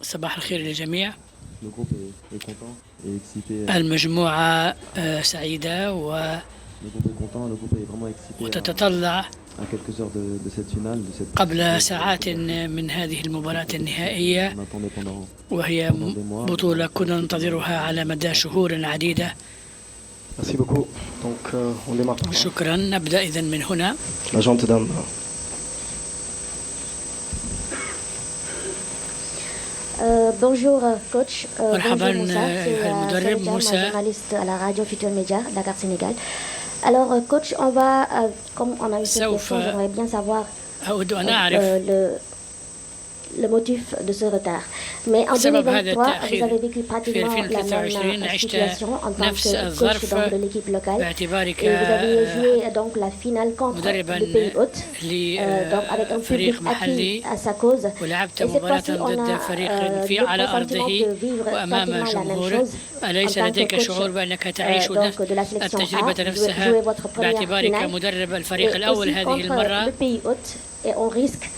صباح الخير للجميع. المجموعة سعيدة وتتطلع قبل ساعات من هذه المباراة النهائية، وهي بطولة كنا ننتظرها على مدى شهور عديدة. شكرا. نبدأ إذن من هنا. Bonjour coach, مرحبا المدرب موسى. journaliste à la radio Futur Média, Dakar, Sénégal. Alors coach, on va, comme on a eu cette question, j'aimerais bien savoir أود أن أعرف le motif de ce retard. Mais en 2023, vous avez vécu pratiquement la même situation en tant que coach de l'équipe locale. Et vous avez joué donc la finale contre le pays hôte, donc avec un public acquis à sa cause. Et cette fois-ci, on a le sentiment de vivre pratiquement la même chose en tant que coach donc de la sélection A. Vous jouez votre première finale. Et aussi contre le pays hôte.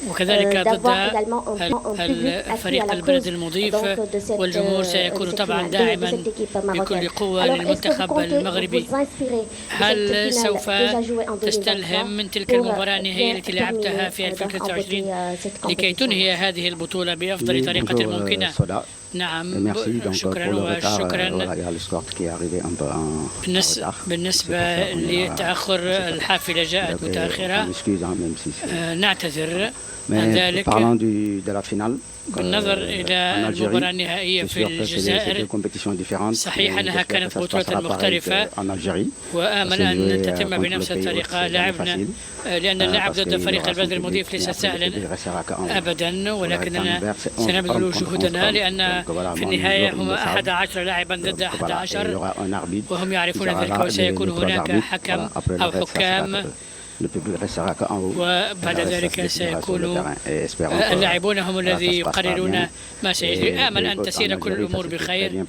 وكذلك ضد الفريق البلد المضيف، والجمهور سيكون طبعا داعما بكل قوة للمنتخب المغربي. هل سوف تستلهم من تلك المباراة النهائية التي لعبتها في 2023 لكي تنهي هذه البطولة بأفضل طريقة ممكنة؟ نعم، شكرا وشكرا. بالنسبة لتأخر الحافلة جاءت متأخرة، نعتذر عن ذلك. بالنظر إلى المباراة النهائية في الجزائر، صحيح أنها كانت بطولة مختلفة، وآمل أن تتم بنفس الطريقة. لعبنا لأن اللعب ضد فريق البلد المضيف ليس سهلا أبدا، ولكننا سنبذل جهودنا، لأن في النهاية هم 11 لاعبا ضد 11، وهم يعرفون ذلك، وسيكون هناك حكم أو حكام، وبعد ذلك سيكون اللاعبون هم الذي يقررون ما سيجري. آمل أن تسير كل الأمور بخير،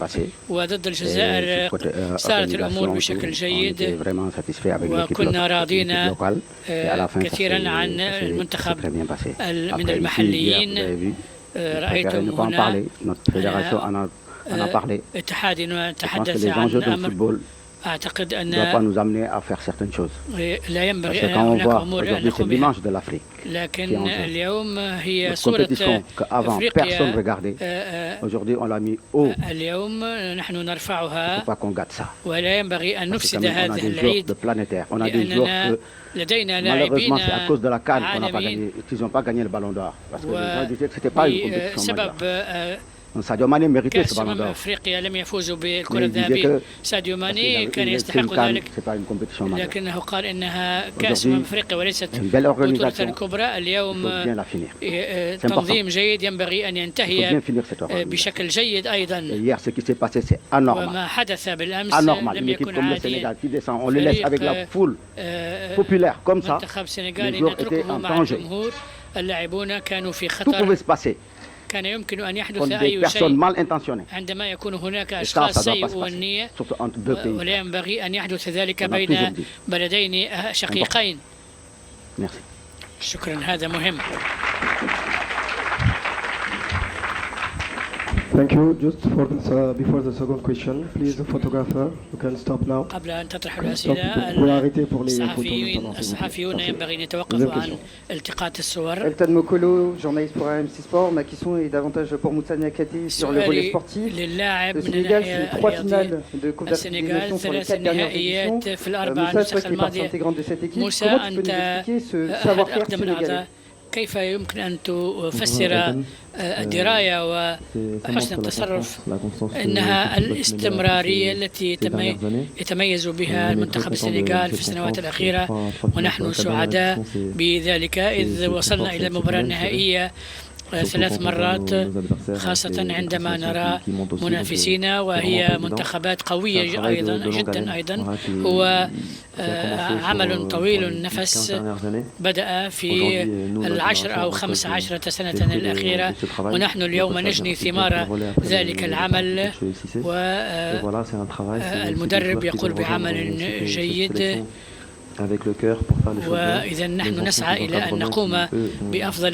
وضد الجزائر صارت الأمور بشكل جيد، وكنا راضين كثيرا عن المنتخب من المحليين. رأيتم هنا اتحادنا تحدث عن أمر أعتقد أن لا ينبغي أن هناك أمور نقوم بها، لكن اليوم هي صورة أفريقيا. اليوم نحن نرفعها، ولا ينبغي أن نفسد هذا العيد، لأننا لدينا لاعبين عالميين، وبسبب كأس أفريقيا لم يفوزوا بالكرة الذهبية. ساديو ماني كان يستحق ذلك، لكنه قال إنها كأس أفريقيا وليست بطولة كبرى. اليوم تنظيم جيد ينبغي أن ينتهي بشكل جيد أيضا، وما حدث بالأمس لم يكن عاديا. منتخب سنغالي نتركه مع الجمهور، اللاعبون كانوا في خطر، كان يمكن أن يحدث أي شيء عندما يكون هناك أشخاص سيئو النية، ولا ينبغي أن يحدث ذلك بين بلدين شقيقين. شكرا، هذا مهم. Thank you. Just for this, before the second question, please, the photographer, you can stop now. قبل أن تطرح الأسئلة، الصحفيون ينبغي أن يتوقفوا عن التقاط الصور. Elton Mokolo, journaliste pour AMC Sport. Ma question est davantage pour Moussa Niakhaté sur le volet sportif. Le Sénégal fait 3 finales de Coupe d'Afrique des Nations sur les 4 dernières éditions. Moussa, toi qui es partie intégrante de cette équipe, comment tu peux nous expliquer ce savoir-faire sénégalais? كيف يمكن أن تفسر الدراية وحسن التصرف؟ إنها الاستمرارية التي يتميز بها المنتخب السنغال في السنوات الأخيرة، ونحن سعداء بذلك، إذ وصلنا إلى المباراة النهائية 3 مرات، خاصة عندما نرى منافسينا وهي منتخبات قوية أيضا جدا. أيضا هو عمل طويل النفس بدأ في 10 أو 15 سنة الأخيرة، ونحن اليوم نجني ثمار ذلك العمل، والمدرب يقول بعمل جيد. وإذا نحن نسعى إلى أن نقوم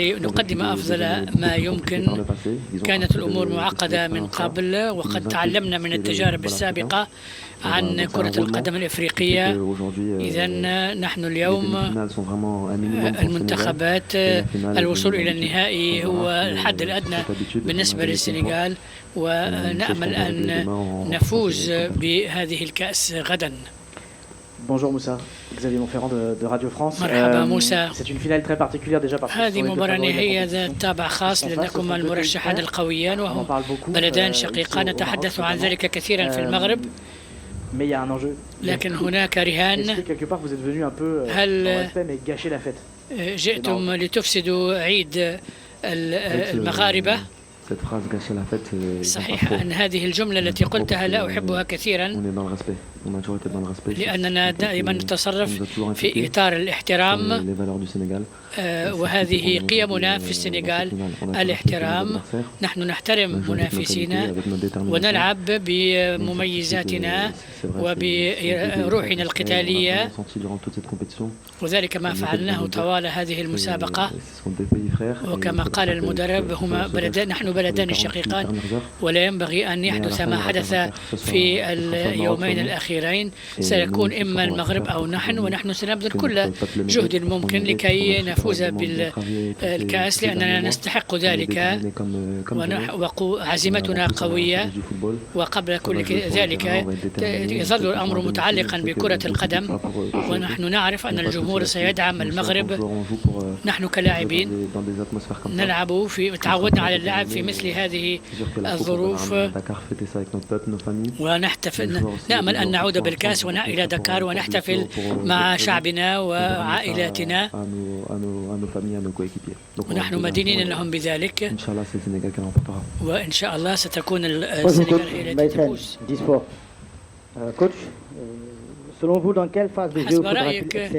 نقدم أفضل ما يمكن. كانت الأمور معقدة من قبل، وقد تعلمنا من التجارب السابقة عن كرة القدم الإفريقية. إذا نحن اليوم المنتخبات الوصول إلى النهائي هو الحد الأدنى بالنسبة للسنغال، ونأمل أن نفوز بهذه الكأس غدا. Bonjour Moussa, Xavier Montferrand de Radio France. مرحبا موسى. C'est une finale très particulière déjà parce que هذه مباراة نهائية ذات طابع خاص لأنكما المرشحان القويان وهم بلدان شقيقان، نتحدث عن ذلك كثيرا في المغرب. لكن هناك رهان. هل جئتم لتفسدوا عيد المغاربة؟ صحيح أن هذه الجملة التي قلتها لا أحبها كثيرا، لأننا دائما نتصرف في إطار الاحترام، وهذه قيمنا في السنغال، الاحترام. نحن نحترم منافسينا ونلعب بمميزاتنا وبروحنا القتالية، وذلك ما فعلناه طوال هذه المسابقة. وكما قال المدرب نحن بلدان شقيقان، ولا ينبغي أن يحدث ما حدث في اليومين الأخيرين. سيكون إما المغرب أو نحن، ونحن سنبذل كل جهد ممكن لكي نفوز بالكأس، لأننا نستحق ذلك وعزيمتنا قوية. وقبل كل ذلك يظل الأمر متعلقا بكرة القدم، ونحن نعرف أن الجمهور سيدعم المغرب. نحن كلاعبين نلعب تعودنا على اللعب في مثل هذه الظروف، ونحتفل. نأمل أن نعود بالكأس إلى دكار ونحتفل مع شعبنا وعائلاتنا، ونحن مدينين لهم بذلك، وإن شاء الله ستكون السنغال هي التي تفوز. حسب رأيك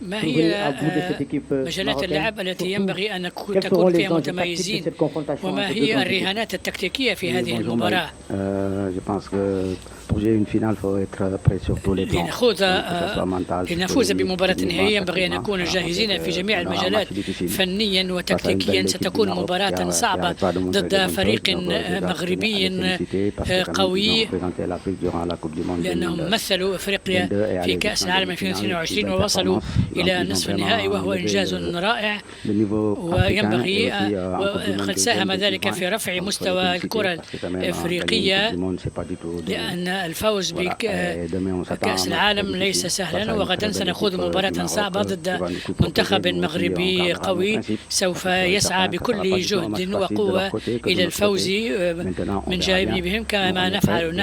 ما هي مجالات اللعب التي ينبغي أن تكون فيها متميزين، وما هي الرهانات التكتيكية في هذه المباراة؟ لنفوز بمباراة نهائية ينبغي أن نكون جاهزين في جميع المجالات، فنيا وتكتيكيا. ستكون مباراة صعبة ضد فريق مغربي قوي، لأنهم مثلوا أفريقيا في كأس العالم 2022 ووصلوا إلى نصف النهائي، وهو إنجاز رائع. وينبغي وقد ساهم ذلك في رفع مستوى الكرة الإفريقية، لأن الفوز بكأس العالم ليس سهلا. وغدا سنخوض مباراة صعبة ضد منتخب مغربي قوي سوف يسعى بكل جهد وقوة إلى الفوز من جانبهم كما نفعل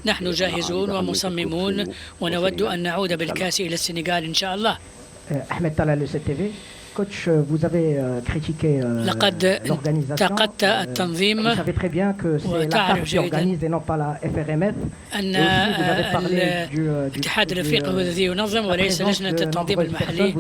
نحن جاهزون ومصممون، ونود أن نعود بالكأس إلى السنغال إن شاء الله. Ahmed Talal, le CTV. Coach, vous avez critiqué انتقدت التنظيم، وتعرف جيدا أن الاتحاد الأفريقي هو الذي ينظم وليس لجنة التنظيم المحلي.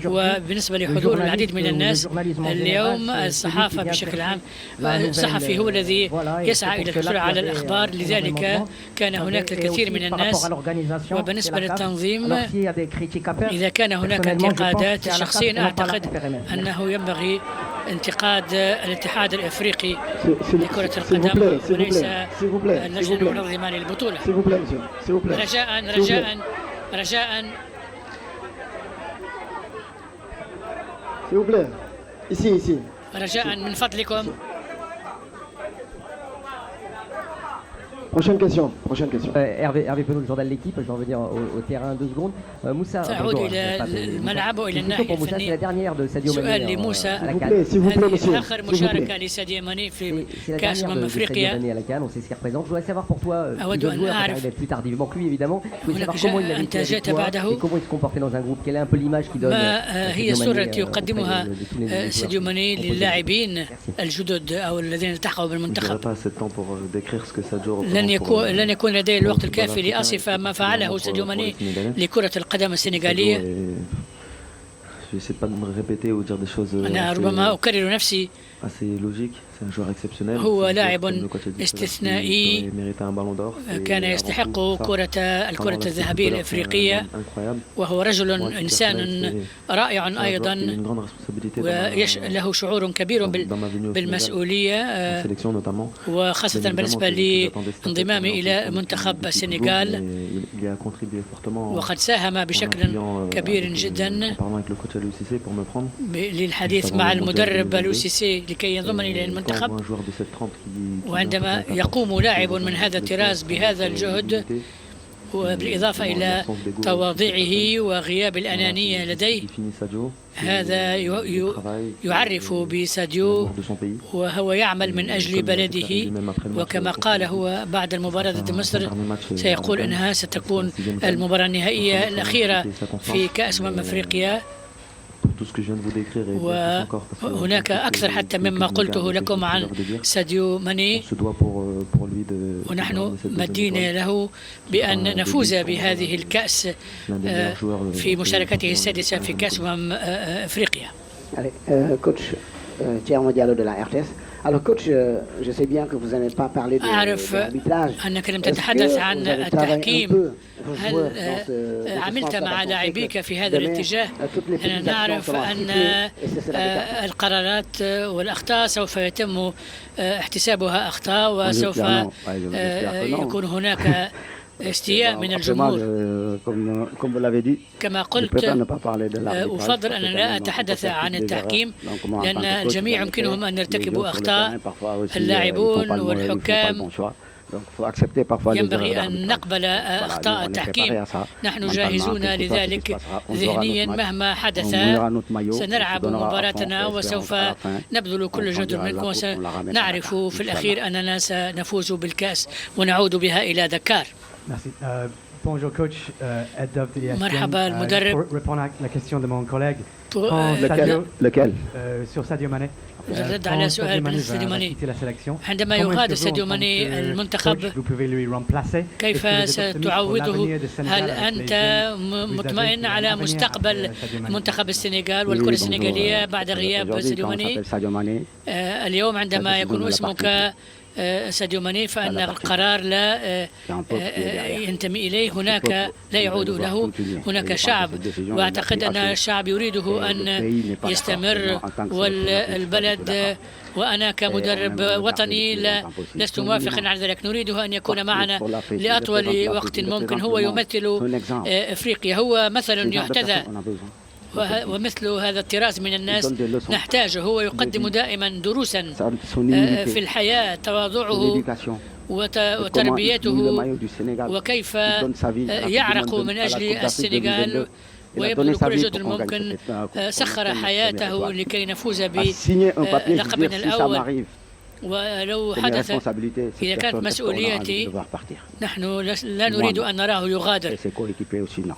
وبالنسبة لحضور العديد من الناس اليوم، الصحافة بشكل عام، الصحفي هو الذي يسعى إلى الحصول على الأخبار، لذلك كان هناك الكثير من الناس. وبالنسبة للتنظيم، إذا كان هناك انتقادات، شخصيا أعتقد أنه ينبغي انتقاد الاتحاد الأفريقي لكرة القدم وليس اللجنة المنظمة للبطولة. رجاء رجاء من فضلكم. Prochaine question. Hervé Penaud, le journal de l'équipe. Je vais revenir au terrain 2 secondes. Moussa, تعود إلى الملعب وإلى الناحية الفنية. سؤال لموسى، هذه آخر مشاركة لساديو ماني في كأس أفريقيا. أود أن أعرف هناك أنت جئت بعده، ما هي الصورة التي يقدمها ساديو ماني للاعبين الجدد أو الذين التحقوا بالمنتخب؟ لن يكون لدي الوقت الكافي لأصف ما فعله ساديو ماني لكرة القدم السنغالية. أنا ربما أكرر نفسي، هو لاعب استثنائي كان يستحق الكرة الذهبية الإفريقية، وهو رجل إنسان رائع أيضا، وله شعور كبير بالمسؤولية، وخاصة بالنسبة لانضمامي إلى منتخب السنغال، وقد ساهم بشكل كبير جدا للحديث مع المدرب لوسيسي لكي ينضمني إلى المنتخب. وعندما يقوم لاعب من هذا الطراز بهذا الجهد، وبالإضافة إلى تواضعه وغياب الأنانية لديه، هذا يعرف بساديو، وهو يعمل من أجل بلده. وكما قال هو بعد المباراة ضد مصر، سيقول أنها ستكون المباراة النهائية الأخيرة في كأس أفريقيا. وهناك أكثر حتى مما قلته لكم عن ساديو ماني، ونحن مدين له بأن نفوز بهذه الكأس في مشاركته السادسة في كأس أفريقيا. Coach Thierry Diallo de la RTS. Alors coach, je sais bien que vous n'allez pas parler de l'arbitrage. أنك لم تتحدث عن التحكيم. هل عملت مع لاعبيك في هذا الاتجاه؟ نعرف أن القرارات والأخطاء سوف يتم احتسابها أخطاء، وسوف يكون هناك استياء من الجمهور. كما قلت، أفضل أن لا أتحدث عن التحكيم، لأن الجميع يمكنهم أن يرتكبوا أخطاء، اللاعبون والحكام. ينبغي أن نقبل أخطاء التحكيم، نحن جاهزون لذلك ذهنيا مهما حدث. سنلعب مباراتنا وسوف نبذل كل جهد منكم، وسنعرف في الأخير أننا سنفوز بالكأس ونعود بها إلى دكار. Bonjour coach, head of the ESPN. مرحبا المدرب. Pour répondre à la question de mon collègue. Lequel? Sur Sadio Mané. الرد على سؤال ساديو ماني. عندما يغادر ساديو ماني المنتخب، كيف ستعوضه؟ هل أنت مطمئن على مستقبل منتخب السنغال والكرة السنغالية بعد غياب ساديو ماني؟ اليوم عندما يكون اسمك ساديو ماني فإن القرار لا ينتمي إليه، هناك لا يعود له، هناك شعب، وأعتقد أن الشعب يريده أن يستمر، والبلد وأنا كمدرب وطني لست موافقا على ذلك، نريده أن يكون معنا لأطول وقت ممكن. هو يمثل إفريقيا، هو مثل يحتذى، ومثل هذا الطراز من الناس نحتاجه. هو يقدم دائما دروسا في الحياة، تواضعه وتربيته، وكيف يعرق من أجل السنغال ويبذل كل جهد ممكن. سخر حياته لكي نفوز بلقبنا الأول، ولو حدث إذا كانت مسؤوليتي، نحن لا نريد أن نراه يغادر.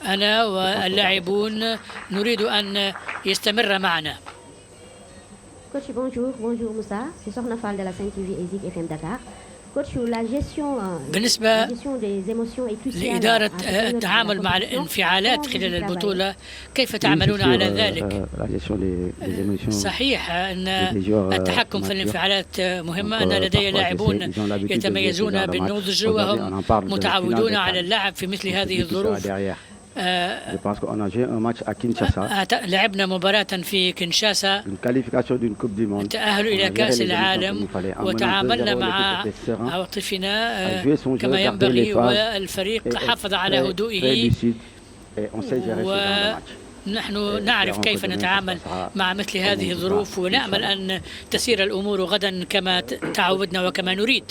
أنا واللاعبون نريد أن يستمر معنا. Coach, bonjour Moussa, c'est Sorna Fall de la 5TV et Zik FM Dakar. بالنسبة لإدارة التعامل مع الانفعالات خلال البطولة، كيف تعملون على ذلك؟ صحيح أن التحكم في الانفعالات مهمة. أنا لدي لاعبون يتميزون بالنضج، وهم متعودون على اللعب في مثل هذه الظروف. لعبنا مباراة في كينشاسا، التأهل إلى كأس العالم، وتعاملنا مع عواطفنا كما ينبغي، والفريق حافظ على هدوئه، ونحن نعرف كيف نتعامل مع مثل هذه الظروف، ونأمل أن تسير الأمور غدا كما تعودنا وكما نريد.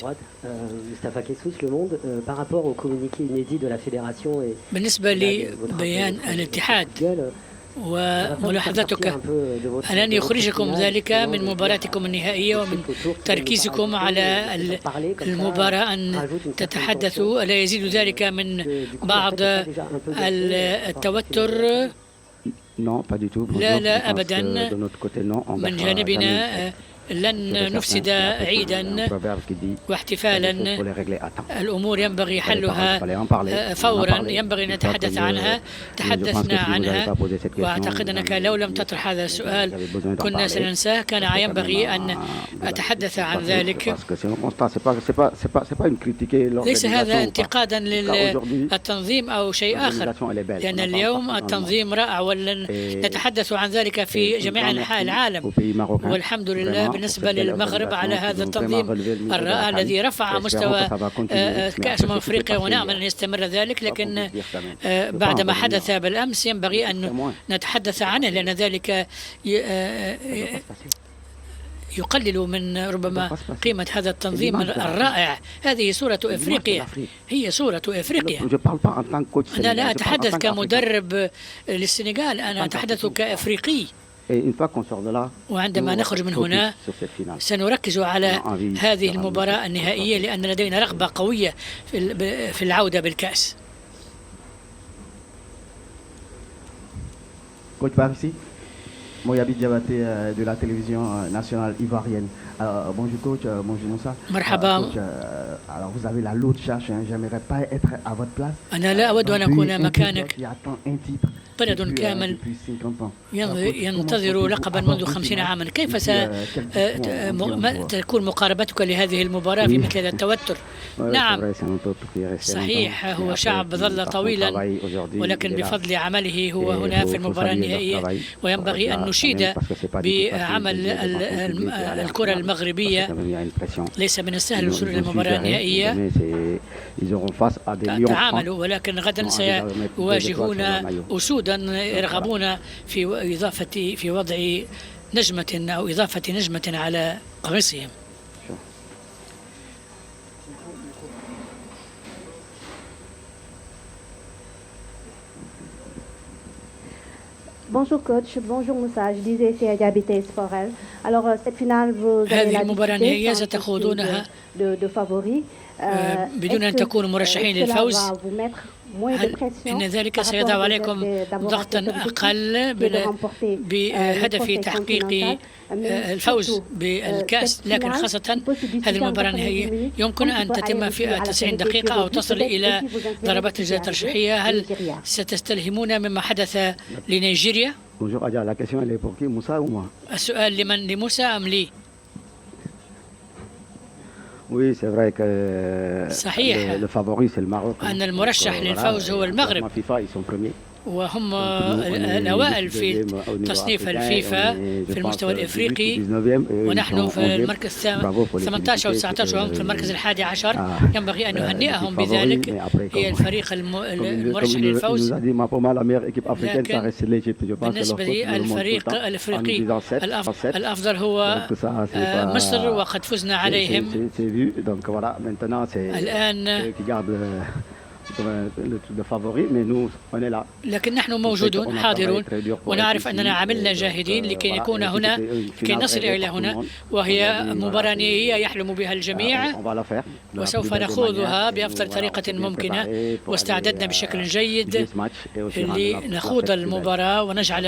بالنسبة لبيان الاتحاد وملاحظتك، أنني أخرجكم ذلك من مباراتكم النهائية ومن تركيزكم على المباراة أن تتحدثوا، ألا يزيد ذلك من بعض التوتر؟ لا أبدا، من جانبنا لن نفسد عيدا واحتفالا. الأمور ينبغي حلها فورا، ينبغي أن نتحدث عنها. تحدثنا عنها، وأعتقد أنك لو لم تطرح هذا السؤال كنا سننساه. كان ينبغي أن أتحدث عن ذلك. ليس هذا انتقادا للتنظيم أو شيء آخر، لأن اليوم التنظيم رائع ولن نتحدث عن ذلك في جميع أنحاء العالم. والحمد لله بالنسبة للمغرب على هذا التنظيم الرائع الذي رفع مستوى كأس أفريقيا، ونأمل أن يستمر ذلك. لكن بعدما حدث بالأمس ينبغي أن نتحدث عنه، لأن ذلك يقلل من ربما قيمة هذا التنظيم الرائع. هذه صورة إفريقيا، هي صورة إفريقيا. أنا لا أتحدث كمدرب للسنغال، أنا أتحدث كأفريقي. وعندما نخرج من هنا سنركز على هذه المباراة النهائية، لأن لدينا رغبة قوية في العودة بالكأس. Moyabi Diabaté de la télévision nationale ivoirienne. Alors, bonjour coach, bonjour Moussa. مرحبا. Alors vous avez la lourde charge, j'aimerais pas être à votre place. أنا لا أود أن أكون مكانك. طرد كامل ينتظر لقبا منذ 50 عاما. كيف ستكون مقاربتك لهذه المباراة في مثل هذا التوتر؟ نعم صحيح، هو شعب ظل طويلا، ولكن بفضل عمله هو هنا في المباراة النهائية. وينبغي أن نشيد بعمل الكرة المغربية. ليس من السهل الوصول إلى المباراة النهائية. تعاملوا، ولكن غدا سيواجهون أسودا يرغبون في وضع نجمة أو إضافة نجمة على قميصهم. Bonjour coach, bonjour Moussa. Je disais c'est Diabaté Sporel. Alors cette finale vous avez la disputer de favoris. بدون أن تكونوا مرشحين للفوز، إن ذلك سيضع عليكم ضغطا أقل بهدف تحقيق الفوز بالكأس. لكن خاصة هذه المباراة النهائية يمكن أن تتم في 90 دقيقة أو تصل إلى ضربات الجزاء الترشيحية. هل ستستلهمون مما حدث لنيجيريا؟ السؤال لمن؟ لموسى أم لي؟ صحيح أن المرشح للفوز هو المغرب، وهم الأوائل في تصنيف الفيفا في المستوى الإفريقي، ونحن في المركز 18 أو 19 وهم في المركز 11. ينبغي أن نهنئهم بذلك. هي الفريق المرشح للفوز. لكن بالنسبة لي الفريق الإفريقي الأفضل هو مصر، وقد فزنا عليهم. الآن لكن نحن موجودون حاضرون، ونعرف أننا عملنا جاهدين لكي نكون هنا، لكي نصل إلى هنا. وهي مباراة نهائية يحلم بها الجميع، وسوف نخوضها بأفضل طريقة ممكنة. واستعددنا بشكل جيد لنخوض المباراة ونجعل